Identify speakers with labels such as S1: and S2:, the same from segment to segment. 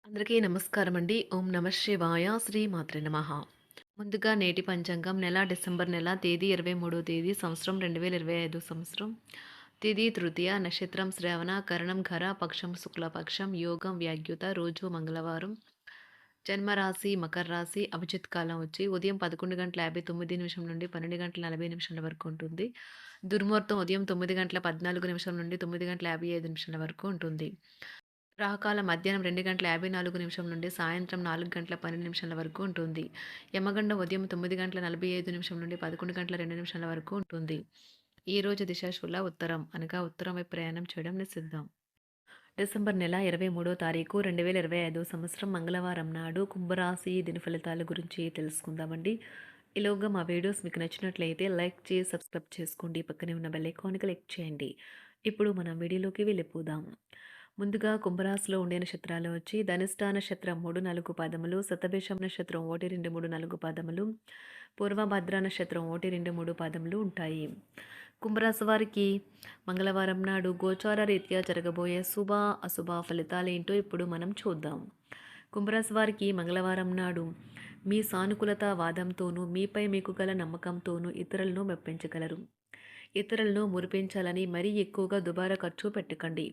S1: అందరికీ నమస్కారం అండి. ఓం నమ శివాయ. శ్రీ మాత్రే నమః. ముందుగా నేటి పంచాంగం నెల డిసెంబర్ నెల తేదీ 23వ తేదీ సంవత్సరం 2025 సంవత్సరం. తిథి తృతీయ నక్షత్రం శ్రవణ కరణం ఘర పక్షం శుక్లపక్షం యోగం వ్యాగ్యుత రోజు మంగళవారం. జన్మరాశి మకర రాశి అభిజిత్ కాలం వచ్చి ఉదయం 11:59 నుండి 12:40 వరకు ఉంటుంది. దుర్ముహూర్తం ఉదయం 9:14 నుండి 9:55 వరకు ఉంటుంది. రాహుకాలం మధ్యాహ్నం 2:54 నుండి సాయంత్రం 4:12 వరకు ఉంటుంది. యమగండం ఉదయం 9:45 నుండి 11:02 వరకు ఉంటుంది. ఈ రోజు దిశాశూల ఉత్తరం అనగా ఉత్తరం వైపు ప్రయాణం చేయడం నిషిద్ధం. డిసెంబర్ నెల 23వ తారీఖు 2025 సంవత్సరం మంగళవారం నాడు కుంభరాశి దిన ఫలితాల గురించి తెలుసుకుందామండి. ఈలోగా మా వీడియోస్ మీకు నచ్చినట్లయితే లైక్ చేసి సబ్స్క్రైబ్ చేసుకోండి. పక్కనే ఉన్న బెల్ ఐకాన్‌ని క్లిక్ చేయండి. ఇప్పుడు మనం వీడియోలోకి వెళ్ళిపోదాం. ముందుగా కుంభరాశిలో ఉండే నక్షత్రాలు వచ్చి ధనిష్ట నక్షత్రం 3, 4 పాదములు, శతభిషం నక్షత్రం 1, 2, 3, 4 పాదములు, పూర్వభద్ర నక్షత్రం 1, 2, 3 పాదములు ఉంటాయి. కుంభరాశి వారికి మంగళవారం నాడు గోచార రీత్యా జరగబోయే శుభ అశుభ ఫలితాలేంటో ఇప్పుడు మనం చూద్దాం. కుంభరాశి వారికి మంగళవారం నాడు మీ సానుకూలత వాదంతోనూ మీపై మీకు గల నమ్మకంతోనూ ఇతరులను మెప్పించగలరు. ఇతరులను మురిపించాలని మరీ ఎక్కువగా దుబారా ఖర్చు పెట్టకండి.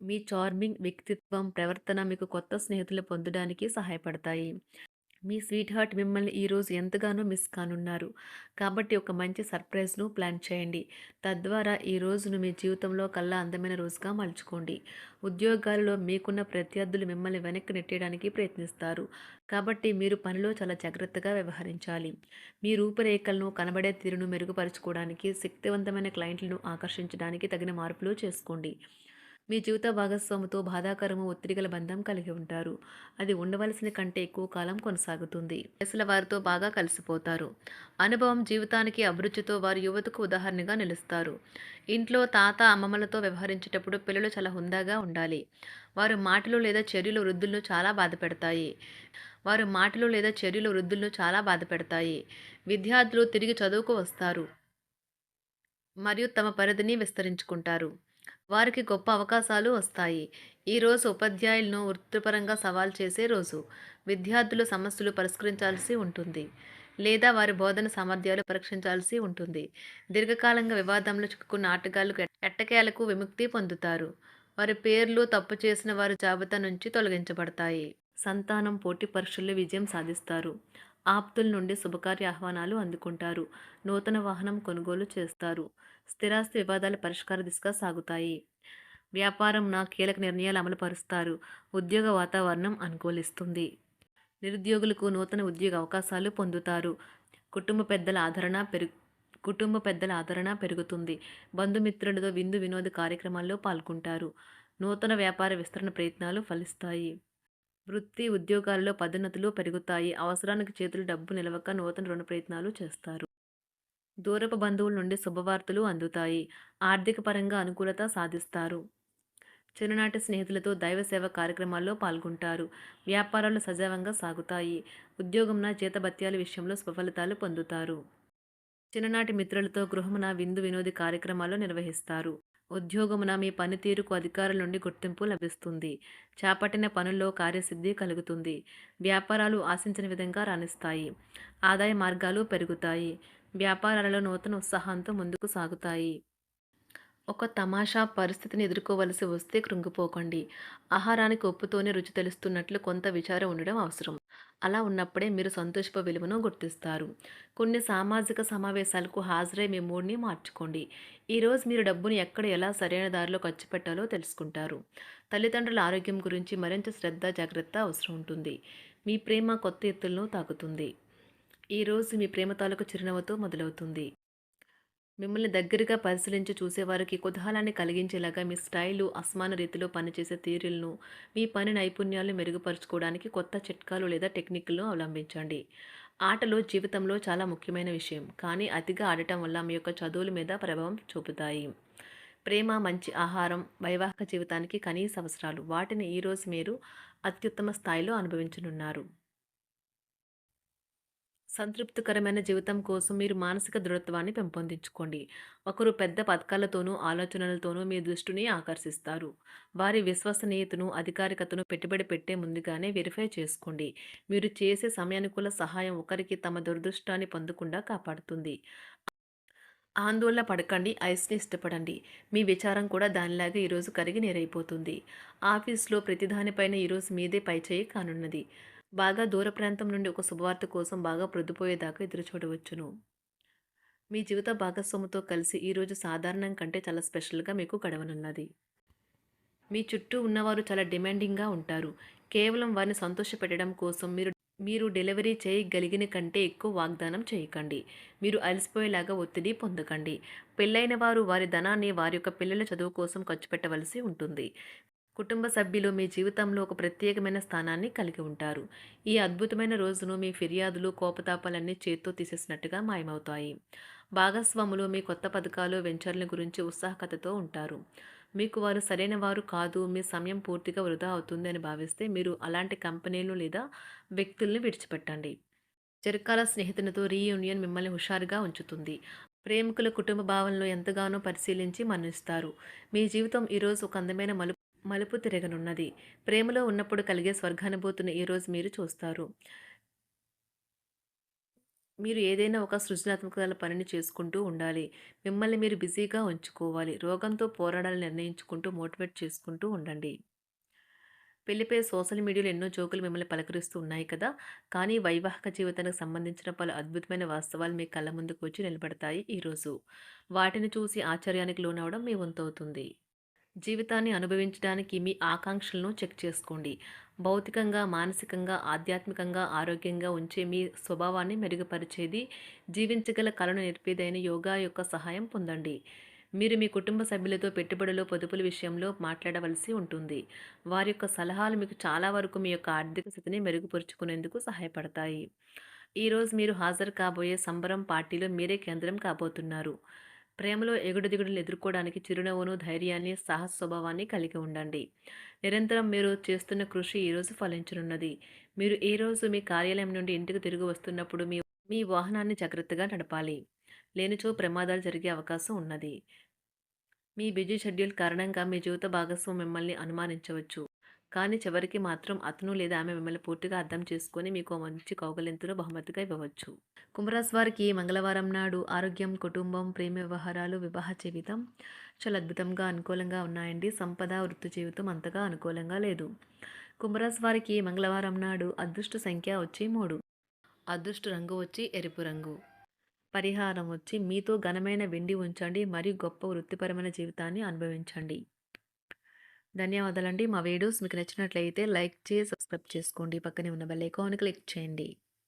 S1: మీ చార్మింగ్ వ్యక్తిత్వం, ప్రవర్తన మీకు కొత్త స్నేహితులు పొందడానికి సహాయపడతాయి. మీ స్వీట్ హార్ట్ మిమ్మల్ని ఈరోజు ఎంతగానో మిస్ కానున్నారు. కాబట్టి ఒక మంచి సర్ప్రైజ్ను ప్లాన్ చేయండి. తద్వారా ఈ రోజును మీ జీవితంలో కల్లా అందమైన రోజుగా మలుచుకోండి. ఉద్యోగాలలో మీకున్న ప్రత్యర్థులు మిమ్మల్ని వెనక్కి నెట్టేయడానికి ప్రయత్నిస్తారు. కాబట్టి మీరు పనిలో చాలా జాగ్రత్తగా వ్యవహరించాలి. మీ రూపురేఖలను కనబడే తీరును మెరుగుపరుచుకోవడానికి, శక్తివంతమైన క్లయింట్లను ఆకర్షించడానికి తగిన మార్పులు చేసుకోండి. మీ జీవిత భాగస్వామితో బాధాకరము ఒత్తిడిగల బంధం కలిగి ఉంటారు. అది ఉండవలసిన కంటే ఎక్కువ కాలం కొనసాగుతుంది. వయసుల వారితో బాగా కలిసిపోతారు. అనుభవం జీవితానికి అభిరుచితో వారు యువతకు ఉదాహరణగా నిలుస్తారు. ఇంట్లో తాత అమ్మమ్మలతో వ్యవహరించేటప్పుడు పిల్లలు చాలా హుందాగా ఉండాలి. వారు మాటలు లేదా చర్యలు వృద్ధులను చాలా బాధపెడతాయి. విద్యార్థులు తిరిగి చదువుకు వస్తారు మరియు తమ పరిధిని విస్తరించుకుంటారు. వారికి గొప్ప అవకాశాలు వస్తాయి. ఈరోజు ఉపాధ్యాయులను వృత్తిపరంగా సవాల్ చేసే రోజు. విద్యార్థులు సమస్యలు పరిష్కరించాల్సి ఉంటుంది లేదా వారి బోధన సామర్థ్యాలు పరీక్షించాల్సి ఉంటుంది. దీర్ఘకాలంగా వివాదంలో చిక్కుకున్న ఆటగాళ్లు ఎట్టకేలకు విముక్తి పొందుతారు. వారి పేర్లు తప్పు చేసిన వారి జాబితా నుంచి తొలగించబడతాయి. సంతానం పోటీ పరీక్షల్లో విజయం సాధిస్తారు. ఆప్తుల నుండి శుభకార్య ఆహ్వానాలు అందుకుంటారు. నూతన వాహనం కొనుగోలు చేస్తారు. స్థిరాస్తి వివాదాల పరిష్కార దిశగా సాగుతాయి. వ్యాపారం కీలక నిర్ణయాలు అమలు పరుస్తారు. ఉద్యోగ వాతావరణం అనుకూలిస్తుంది. నిరుద్యోగులకు నూతన ఉద్యోగ అవకాశాలు పొందుతారు. కుటుంబ పెద్దల ఆదరణ పెరుగుతుంది. బంధుమిత్రులతో విందు వినోద కార్యక్రమాల్లో పాల్గొంటారు. నూతన వ్యాపార విస్తరణ ప్రయత్నాలు ఫలిస్తాయి. వృత్తి ఉద్యోగాల్లో పదోన్నతులు పెరుగుతాయి. అవసరానికి చేతులు డబ్బు నిలవక నూతన రుణ ప్రయత్నాలు చేస్తారు. దూరపు బంధువుల నుండి శుభవార్తలు అందుతాయి. ఆర్థిక పరంగా అనుకూలత సాధిస్తారు. చిన్ననాటి స్నేహితులతో దైవ సేవ కార్యక్రమాల్లో పాల్గొంటారు. వ్యాపారాలు సజావంగా సాగుతాయి. ఉద్యోగంన జీతభత్యాల విషయంలో స్వఫలితాలు పొందుతారు. చిన్ననాటి మిత్రులతో గృహమున విందు వినోది కార్యక్రమాలు నిర్వహిస్తారు. ఉద్యోగమున మీ పనితీరుకు అధికారుల నుండి గుర్తింపు లభిస్తుంది. చేపట్టిన పనుల్లో కార్యసిద్ధి కలుగుతుంది. వ్యాపారాలు ఆశించిన విధంగా రాణిస్తాయి. ఆదాయ మార్గాలు పెరుగుతాయి. వ్యాపారాలలో నూతన ఉత్సాహంతో ముందుకు సాగుతాయి. ఒక తమాషా పరిస్థితిని ఎదుర్కోవలసి వస్తే కృంగిపోకండి. ఆహారానికి ఉప్పుతోనే రుచి తెలుస్తున్నట్లు కొంత విచారం ఉండడం అవసరం. అలా ఉన్నప్పుడే మీరు సంతోషపు విలువను గుర్తిస్తారు. కొన్ని సామాజిక సమావేశాలకు హాజరై మీ మూడ్ని మార్చుకోండి. ఈరోజు మీరు డబ్బును ఎక్కడ ఎలా సరైన దారిలో ఖర్చు పెట్టాలో తెలుసుకుంటారు. తల్లిదండ్రుల ఆరోగ్యం గురించి మరింత శ్రద్ధ జాగ్రత్త అవసరం ఉంటుంది. మీ ప్రేమ కొత్త ఎత్తులను తాకుతుంది. ఈరోజు మీ ప్రేమ తాలూకు చిరునవ్వుతో మొదలవుతుంది. మిమ్మల్ని దగ్గరగా పరిశీలించి చూసేవారికి కుతూహలాన్ని కలిగించేలాగా మీ స్టైలు, అసమాన రీతిలో పనిచేసే తీరులను, మీ పని నైపుణ్యాలను మెరుగుపరుచుకోవడానికి కొత్త చిట్కాలు లేదా టెక్నిక్లను అవలంబించండి. ఆటలు జీవితంలో చాలా ముఖ్యమైన విషయం, కానీ అతిగా ఆడటం వల్ల మీ యొక్క చదువుల మీద ప్రభావం చూపుతాయి. ప్రేమ, మంచి ఆహారం, వైవాహిక జీవితానికి కనీస అవసరాలు. వాటిని ఈరోజు మీరు అత్యుత్తమ స్థాయిలో అనుభవించనున్నారు. సంతృప్తికరమైన జీవితం కోసం మీరు మానసిక దృఢత్వాన్ని పెంపొందించుకోండి. ఒకరు పెద్ద పథకాలతోనూ, ఆలోచనలతోనూ మీ దృష్టిని ఆకర్షిస్తారు. వారి విశ్వసనీయతను, అధికారికతను పెట్టుబడి పెట్టే ముందుగానే వెరిఫై చేసుకోండి. మీరు చేసే సమయానుకూల సహాయం ఒకరికి తమ దురదృష్టాన్ని పొందకుండా కాపాడుతుంది. ఆందోళన పడకండి, ఐస్‌ని ఇష్టపడండి. మీ విచారం కూడా దానిలాగే ఈరోజు కరిగి నీరైపోతుంది. ఆఫీస్‌లో ప్రతిదానిపైన ఈరోజు మీదే పైచేయి కానున్నది. బాగా దూర ప్రాంతం నుండి ఒక శుభవార్త కోసం బాగా ప్రొద్దుపోయేదాకా ఎదురుచూడవచ్చును. మీ జీవిత భాగస్వామితో కలిసి ఈరోజు సాధారణం కంటే చాలా స్పెషల్‌గా మీకు గడవనున్నది. మీ చుట్టూ ఉన్నవారు చాలా డిమాండింగ్‌గా ఉంటారు. కేవలం వారిని సంతోషపెట్టడం కోసం మీరు మీరు డెలివరీ చేయగలిగిన కంటే ఎక్కువ వాగ్దానం చేయకండి. మీరు అలసిపోయేలాగా ఒత్తిడి పొందకండి. పెళ్లైన వారు వారి ధనాన్ని వారి యొక్క పిల్లల చదువు కోసం ఖర్చు పెట్టవలసి ఉంటుంది. కుటుంబ సభ్యులు మీ జీవితంలో ఒక ప్రత్యేకమైన స్థానాన్ని కలిగి ఉంటారు. ఈ అద్భుతమైన రోజును మీ ఫిర్యాదులు, కోపతాపాలన్నీ చేత్తో తీసేసినట్టుగా మాయమవుతాయి. భాగస్వాములు మీ కొత్త పథకాలు, వెంచర్ల గురించి ఉత్సాహకతతో ఉంటారు. మీకు వారు సరైన వారు కాదు, మీ సమయం పూర్తిగా వృధా అవుతుంది అని భావిస్తే మీరు అలాంటి కంపెనీలు లేదా వ్యక్తుల్ని విడిచిపెట్టండి. చిరకాల స్నేహితునితో రీయూనియన్ మిమ్మల్ని హుషారుగా ఉంచుతుంది. ప్రేమికుల కుటుంబ భావనలు ఎంతగానో పరిశీలించి మన్నిస్తారు. మీ జీవితం ఈరోజు ఒక అందమైన మలుపు తిరగనున్నది. ప్రేమలో ఉన్నప్పుడు కలిగే స్వర్గానుభూతిని ఈరోజు మీరు చూస్తారు. మీరు ఏదైనా ఒక సృజనాత్మక పనిని చేసుకుంటూ ఉండాలి. మిమ్మల్ని మీరు బిజీగా ఉంచుకోవాలి. రోగంతో పోరాడాలని నిర్ణయించుకుంటూ మోటివేట్ చేసుకుంటూ ఉండండి. పెళ్లిపై సోషల్ మీడియాలో ఎన్నో జోకులు మిమ్మల్ని పలకరిస్తూ ఉన్నాయి కదా! కానీ వైవాహిక జీవితానికి సంబంధించిన పలు అద్భుతమైన వాస్తవాలు మీ కళ్ళ ముందుకు వచ్చి నిలబడతాయి ఈరోజు. వాటిని చూసి ఆశ్చర్యానికి లోనవ్వడం మీ వంతవుతుంది. జీవితాన్ని అనుభవించడానికి మీ ఆకాంక్షలను చెక్ చేసుకోండి. భౌతికంగా, మానసికంగా, ఆధ్యాత్మికంగా ఆరోగ్యంగా ఉంచే మీ స్వభావాన్ని మెరుగుపరిచేది, జీవించగల కళను నేర్పేదైన యోగా యొక్క సహాయం పొందండి. మీరు మీ కుటుంబ సభ్యులతో పెట్టుబడులు, పొదుపుల విషయంలో మాట్లాడవలసి ఉంటుంది. వారి యొక్క సలహాలు మీకు చాలా వరకు మీ యొక్క ఆర్థిక స్థితిని మెరుగుపరుచుకునేందుకు సహాయపడతాయి. ఈరోజు మీరు హాజరు కాబోయే సంబరం పార్టీలో మీరే కేంద్రం కాబోతున్నారు. ప్రేమలో ఎగుడుదిగుడులు ఎదుర్కోవడానికి చిరునవ్వును, ధైర్యాన్ని, సాహస స్వభావాన్ని కలిగి ఉండండి. నిరంతరం మీరు చేస్తున్న కృషి ఈరోజు ఫలించనున్నది. మీరు ఈ రోజు మీ కార్యాలయం నుండి ఇంటికి తిరిగి వస్తున్నప్పుడు మీ మీ వాహనాన్ని జాగ్రత్తగా నడపాలి. లేనిచో ప్రమాదాలు జరిగే అవకాశం ఉన్నది. మీ బిజీ షెడ్యూల్ కారణంగా మీ జీవిత భాగస్వామి మిమ్మల్ని అనుమానించవచ్చు. కానీ చివరికి మాత్రం అతను లేదా ఆమె మిమ్మల్ని పూర్తిగా అర్థం చేసుకొని మీకు ఓ మంచి కౌగిలింతను బహుమతిగా ఇవ్వవచ్చు. కుంభరాశి వారికి మంగళవారం నాడు ఆరోగ్యం, కుటుంబం, ప్రేమ వ్యవహారాలు, వివాహ జీవితం చాలా అద్భుతంగా అనుకూలంగా ఉన్నాయండి. సంపద, వృత్తి జీవితం అంతగా అనుకూలంగా లేదు. కుంభరాశి వారికి మంగళవారం నాడు అదృష్ట సంఖ్య వచ్చి 3. అదృష్ట రంగు వచ్చి ఎరుపు రంగు. పరిహారం వచ్చి మీతో ఘనమైన వెండి ఉంచండి మరియు గొప్ప వృత్తిపరమైన జీవితాన్ని అనుభవించండి. ధన్యవాదాలండి. మా వీడియోస్ మీకు నచ్చినట్లయితే లైక్ చేసి సబ్స్క్రైబ్ చేసుకోండి. పక్కనే ఉన్న బెల్ ఐకాన్ క్లిక్ చేయండి.